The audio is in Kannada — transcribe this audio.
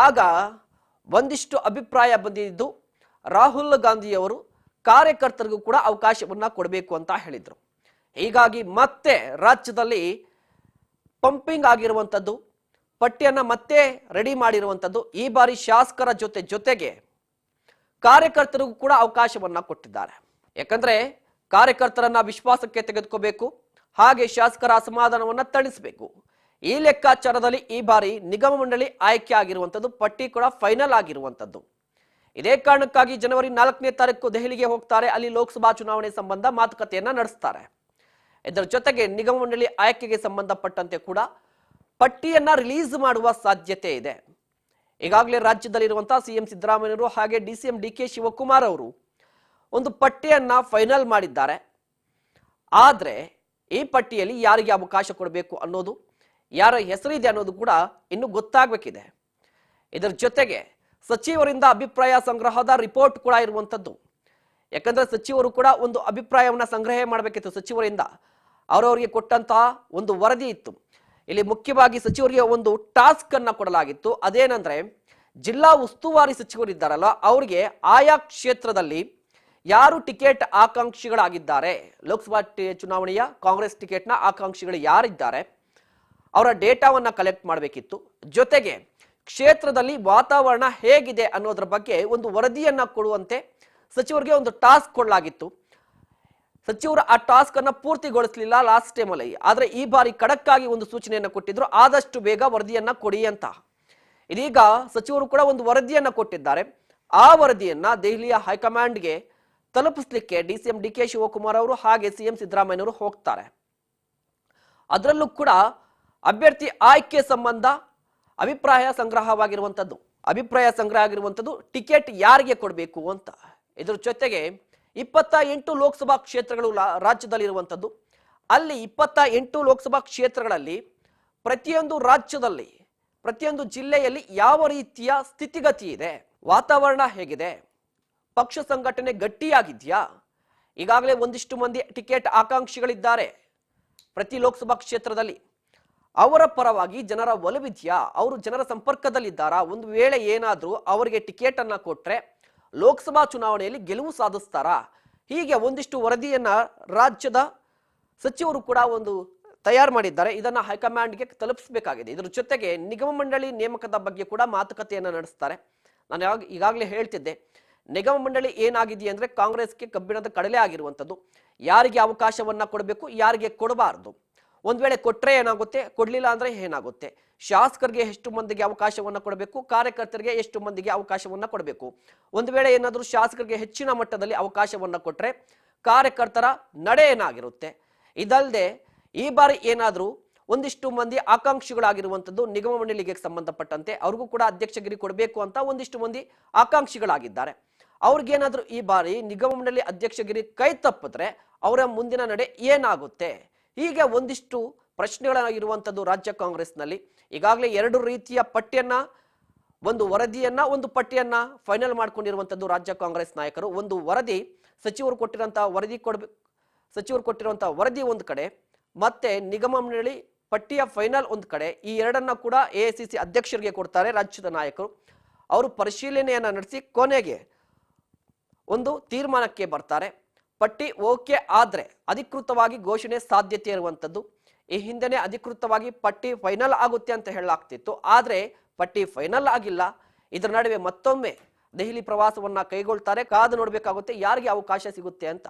ಆಗ ಒಂದಿಷ್ಟು ಅಭಿಪ್ರಾಯ ಬಂದಿದ್ದು ರಾಹುಲ್ ಗಾಂಧಿಯವರು ಕಾರ್ಯಕರ್ತರಿಗೂ ಕೂಡ ಅವಕಾಶವನ್ನ ಕೊಡಬೇಕು ಅಂತ ಹೇಳಿದ್ರು. ಹೀಗಾಗಿ ಮತ್ತೆ ರಾಜ್ಯದಲ್ಲಿ ಪಂಪಿಂಗ್ ಆಗಿರುವಂಥದ್ದು, ಪಟ್ಟಿಯನ್ನ ಮತ್ತೆ ರೆಡಿ ಮಾಡಿರುವಂಥದ್ದು. ಈ ಬಾರಿ ಶಾಸಕರ ಜೊತೆಗೆ ಕಾರ್ಯಕರ್ತರಿಗೂ ಕೂಡ ಅವಕಾಶವನ್ನ ಕೊಟ್ಟಿದ್ದಾರೆ. ಯಾಕಂದ್ರೆ ಕಾರ್ಯಕರ್ತರನ್ನ ವಿಶ್ವಾಸಕ್ಕೆ ತೆಗೆದುಕೋಬೇಕು, ಹಾಗೆ ಶಾಸಕರ ಅಸಮಾಧಾನವನ್ನ ತಣಿಸಬೇಕು. ಈ ಲೆಕ್ಕಾಚಾರದಲ್ಲಿ ಈ ಬಾರಿ ನಿಗಮ ಮಂಡಳಿ ಆಯ್ಕೆ ಆಗಿರುವಂಥದ್ದು, ಪಟ್ಟಿ ಕೂಡ ಫೈನಲ್ ಆಗಿರುವಂಥದ್ದು. ಇದೇ ಕಾರಣಕ್ಕಾಗಿ ಜನವರಿ 4ನೇ ತಾರೀಕು ದೆಹಲಿಗೆ ಹೋಗ್ತಾರೆ. ಅಲ್ಲಿ ಲೋಕಸಭಾ ಚುನಾವಣೆ ಸಂಬಂಧ ಮಾತುಕತೆಯನ್ನ ನಡೆಸ್ತಾರೆ. ಇದರ ಜೊತೆಗೆ ನಿಗಮ ಮಂಡಳಿ ಆಯ್ಕೆಗೆ ಸಂಬಂಧಪಟ್ಟಂತೆ ಕೂಡ ಪಟ್ಟಿಯನ್ನ ರಿಲೀಸ್ ಮಾಡುವ ಸಾಧ್ಯತೆ ಇದೆ. ಈಗಾಗಲೇ ರಾಜ್ಯದಲ್ಲಿರುವಂತಹ ಸಿಎಂ ಸಿದ್ದರಾಮಯ್ಯವರು ಹಾಗೆ ಡಿಸಿಎಂ ಡಿ ಕೆ ಶಿವಕುಮಾರ್ ಅವರು ಒಂದು ಪಟ್ಟಿಯನ್ನ ಫೈನಲ್ ಮಾಡಿದ್ದಾರೆ. ಆದ್ರೆ ಈ ಪಟ್ಟಿಯಲ್ಲಿ ಯಾರಿಗೆ ಅವಕಾಶ ಕೊಡಬೇಕು ಅನ್ನೋದು, ಯಾರ ಹೆಸರಿದೆ ಅನ್ನೋದು ಕೂಡ ಇನ್ನು ಗೊತ್ತಾಗಬೇಕಿದೆ. ಇದರ ಜೊತೆಗೆ ಸಚಿವರಿಂದ ಅಭಿಪ್ರಾಯ ಸಂಗ್ರಹದ ರಿಪೋರ್ಟ್ ಕೂಡ ಇರುವಂತದ್ದು. ಯಾಕಂದ್ರೆ ಸಚಿವರು ಕೂಡ ಒಂದು ಅಭಿಪ್ರಾಯವನ್ನ ಸಂಗ್ರಹ ಮಾಡಬೇಕಿತ್ತು. ಸಚಿವರಿಂದ ಅವರವರಿಗೆ ಕೊಟ್ಟಂತಹ ಒಂದು ವರದಿ ಇತ್ತು. ಇಲ್ಲಿ ಮುಖ್ಯವಾಗಿ ಸಚಿವರಿಗೆ ಒಂದು ಟಾಸ್ಕ್ ಅನ್ನ ಕೊಡಲಾಗಿತ್ತು. ಅದೇನಂದ್ರೆ ಜಿಲ್ಲಾ ಉಸ್ತುವಾರಿ ಸಚಿವರಿದ್ದಾರಲ್ಲ, ಅವರಿಗೆ ಆಯಾ ಕ್ಷೇತ್ರದಲ್ಲಿ ಯಾರು ಟಿಕೆಟ್ ಆಕಾಂಕ್ಷಿಗಳಾಗಿದ್ದಾರೆ, ಲೋಕಸಭಾ ಚುನಾವಣೆಯ ಕಾಂಗ್ರೆಸ್ ಟಿಕೆಟ್ನ ಆಕಾಂಕ್ಷಿಗಳು ಯಾರಿದ್ದಾರೆ ಅವರ ಡೇಟಾವನ್ನ ಕಲೆಕ್ಟ್ ಮಾಡಬೇಕಿತ್ತು. ಜೊತೆಗೆ ಕ್ಷೇತ್ರದಲ್ಲಿ ವಾತಾವರಣ ಹೇಗಿದೆ ಅನ್ನೋದ್ರ ಬಗ್ಗೆ ಒಂದು ವರದಿಯನ್ನ ಕೊಡುವಂತೆ ಸಚಿವರಿಗೆ ಒಂದು ಟಾಸ್ಕ್ ಕೊಡಲಾಗಿತ್ತು. ಸಚಿವರು ಆ ಟಾಸ್ಕ್ ಅನ್ನ ಪೂರ್ತಿಗೊಳಿಸಲಿಲ್ಲ ಲಾಸ್ಟ್ ಟೈಮ್ ಅಲ್ಲಿ. ಆದ್ರೆ ಈ ಬಾರಿ ಖಡಕ್ ಆಗಿ ಒಂದು ಸೂಚನೆಯನ್ನ ಕೊಟ್ಟಿದ್ರು, ಆದಷ್ಟು ಬೇಗ ವರದಿಯನ್ನ ಕೊಡಿ ಅಂತ. ಇದೀಗ ಸಚಿವರು ಕೂಡ ಒಂದು ವರದಿಯನ್ನ ಕೊಟ್ಟಿದ್ದಾರೆ. ಆ ವರದಿಯನ್ನ ದೆಹಲಿಯ ಹೈಕಮಾಂಡ್ಗೆ ತಲುಪಿಸಲಿಕ್ಕೆ ಡಿಸಿಎಂ ಡಿ ಕೆ ಶಿವಕುಮಾರ್ ಅವರು ಹಾಗೆ ಸಿಎಂ ಸಿದ್ದರಾಮಯ್ಯನವರು ಹೋಗ್ತಾರೆ. ಅದರಲ್ಲೂ ಕೂಡ ಅಭ್ಯರ್ಥಿ ಆಯ್ಕೆ ಸಂಬಂಧ ಅಭಿಪ್ರಾಯ ಸಂಗ್ರಹ ಆಗಿರುವಂತದ್ದು ಟಿಕೆಟ್ ಯಾರಿಗೆ ಕೊಡಬೇಕು ಅಂತ. ಇದ್ರ ಜೊತೆಗೆ 28 ಲೋಕಸಭಾ ಕ್ಷೇತ್ರಗಳು ರಾಜ್ಯದಲ್ಲಿರುವಂಥದ್ದು. ಅಲ್ಲಿ 28 ಲೋಕಸಭಾ ಕ್ಷೇತ್ರಗಳಲ್ಲಿ ಪ್ರತಿಯೊಂದು ರಾಜ್ಯದಲ್ಲಿ ಪ್ರತಿಯೊಂದು ಜಿಲ್ಲೆಯಲ್ಲಿ ಯಾವ ರೀತಿಯ ಸ್ಥಿತಿಗತಿ ಇದೆ, ವಾತಾವರಣ ಹೇಗಿದೆ, ಪಕ್ಷ ಸಂಘಟನೆ ಗಟ್ಟಿಯಾಗಿದೆಯಾ, ಈಗಾಗಲೇ ಒಂದಿಷ್ಟು ಮಂದಿ ಟಿಕೆಟ್ ಆಕಾಂಕ್ಷಿಗಳಿದ್ದಾರೆ ಪ್ರತಿ ಲೋಕಸಭಾ ಕ್ಷೇತ್ರದಲ್ಲಿ, ಅವರ ಪರವಾಗಿ ಜನರ ಒಲವಿದೆಯಾ, ಅವರು ಜನರ ಸಂಪರ್ಕದಲ್ಲಿದ್ದಾರಾ, ಒಂದು ವೇಳೆ ಏನಾದರೂ ಅವರಿಗೆ ಟಿಕೆಟ್ ಅನ್ನ ಕೊಟ್ರೆ ಲೋಕಸಭಾ ಚುನಾವಣೆಯಲ್ಲಿ ಗೆಲುವು ಸಾಧಿಸ್ತಾರಾ, ಹೀಗೆ ಒಂದಿಷ್ಟು ವರದಿಯನ್ನ ರಾಜ್ಯದ ಸಚಿವರು ಕೂಡ ಒಂದು ತಯಾರು ಮಾಡಿದ್ದಾರೆ. ಇದನ್ನ ಹೈಕಮಾಂಡ್ಗೆ ತಲುಪಿಸಬೇಕಾಗಿದೆ. ಇದರ ಜೊತೆಗೆ ನಿಗಮ ಮಂಡಳಿ ನೇಮಕದ ಬಗ್ಗೆ ಕೂಡ ಮಾತುಕತೆಯನ್ನ ನಡೆಸ್ತಾರೆ. ನಾನು ಈಗಾಗಲೇ ಹೇಳ್ತಿದ್ದೆ, ನಿಗಮ ಮಂಡಳಿ ಏನಾಗಿದೆ ಅಂದ್ರೆ ಕಾಂಗ್ರೆಸ್ಗೆ ಕಬ್ಬಿಣದ ಕಡಲೆ ಆಗಿರುವಂಥದ್ದು. ಯಾರಿಗೆ ಅವಕಾಶವನ್ನ ಕೊಡಬೇಕು, ಯಾರಿಗೆ ಕೊಡಬಾರದು, ಒಂದ್ ವೇಳೆ ಕೊಟ್ರೆ ಏನಾಗುತ್ತೆ, ಕೊಡ್ಲಿಲ್ಲ ಅಂದ್ರೆ ಏನಾಗುತ್ತೆ, ಶಾಸಕರಿಗೆ ಎಷ್ಟು ಮಂದಿಗೆ ಅವಕಾಶವನ್ನ ಕೊಡಬೇಕು, ಕಾರ್ಯಕರ್ತರಿಗೆ ಎಷ್ಟು ಮಂದಿಗೆ ಅವಕಾಶವನ್ನ ಕೊಡಬೇಕು, ಒಂದು ವೇಳೆ ಏನಾದರೂ ಶಾಸಕರಿಗೆ ಹೆಚ್ಚಿನ ಮಟ್ಟದಲ್ಲಿ ಅವಕಾಶವನ್ನ ಕೊಟ್ರೆ ಕಾರ್ಯಕರ್ತರ ನಡೆ ಏನಾಗಿರುತ್ತೆ. ಇದಲ್ಲದೆ ಈ ಬಾರಿ ಏನಾದರೂ ಒಂದಿಷ್ಟು ಮಂದಿ ಆಕಾಂಕ್ಷಿಗಳಾಗಿರುವಂಥದ್ದು ನಿಗಮ ಮಂಡಳಿಗೆ ಸಂಬಂಧಪಟ್ಟಂತೆ ಅವ್ರಿಗೂ ಕೂಡ ಅಧ್ಯಕ್ಷಗಿರಿ ಕೊಡಬೇಕು ಅಂತ ಒಂದಿಷ್ಟು ಮಂದಿ ಆಕಾಂಕ್ಷಿಗಳಾಗಿದ್ದಾರೆ. ಅವ್ರಿಗೇನಾದ್ರೂ ಈ ಬಾರಿ ನಿಗಮ ಮಂಡಳಿ ಅಧ್ಯಕ್ಷಗಿರಿ ಕೈ ತಪ್ಪಿದ್ರೆ ಅವರ ಮುಂದಿನ ನಡೆ ಏನಾಗುತ್ತೆ, ಹೀಗೆ ಒಂದಿಷ್ಟು ಪ್ರಶ್ನೆಗಳಾಗಿರುವಂಥದ್ದು ರಾಜ್ಯ ಕಾಂಗ್ರೆಸ್ನಲ್ಲಿ. ಈಗಾಗಲೇ 2 ರೀತಿಯ ಪಟ್ಟಿಯನ್ನ, ಒಂದು ವರದಿಯನ್ನ, ಒಂದು ಪಟ್ಟಿಯನ್ನ ಫೈನಲ್ ಮಾಡ್ಕೊಂಡಿರುವಂಥದ್ದು ರಾಜ್ಯ ಕಾಂಗ್ರೆಸ್ ನಾಯಕರು. ಒಂದು ವರದಿ ಸಚಿವರು ಕೊಟ್ಟಿರುವಂತಹ ವರದಿ ಒಂದು ಕಡೆ, ಮತ್ತೆ ನಿಗಮ ಮಂಡಳಿ ಪಟ್ಟಿಯ ಫೈನಲ್ ಒಂದು ಕಡೆ. ಈ ಎರಡನ್ನ ಕೂಡ ಎಐಸಿಸಿ ಅಧ್ಯಕ್ಷರಿಗೆ ಕೊಡ್ತಾರೆ ರಾಜ್ಯದ ನಾಯಕರು. ಅವರು ಪರಿಶೀಲನೆಯನ್ನ ನಡೆಸಿ ಕೊನೆಗೆ ಒಂದು ತೀರ್ಮಾನಕ್ಕೆ ಬರ್ತಾರೆ. ಪಟ್ಟಿ ಓಕೆ ಆದ್ರೆ ಅಧಿಕೃತವಾಗಿ ಘೋಷಣೆ ಸಾಧ್ಯತೆ ಇರುವಂಥದ್ದು. ಈ ಹಿಂದೆನೆ ಅಧಿಕೃತವಾಗಿ ಪಟ್ಟಿ ಫೈನಲ್ ಆಗುತ್ತೆ ಅಂತ ಹೇಳಲಾಗ್ತಿತ್ತು, ಆದ್ರೆ ಪಟ್ಟಿ ಫೈನಲ್ ಆಗಿಲ್ಲ. ಇದರ ನಡುವೆ ಮತ್ತೊಮ್ಮೆ ದೆಹಲಿ ಪ್ರವಾಸವನ್ನ ಕೈಗೊಳ್ತಾರೆ. ಕಾದು ನೋಡ್ಬೇಕಾಗುತ್ತೆ ಯಾರಿಗೆ ಅವಕಾಶ ಸಿಗುತ್ತೆ ಅಂತ.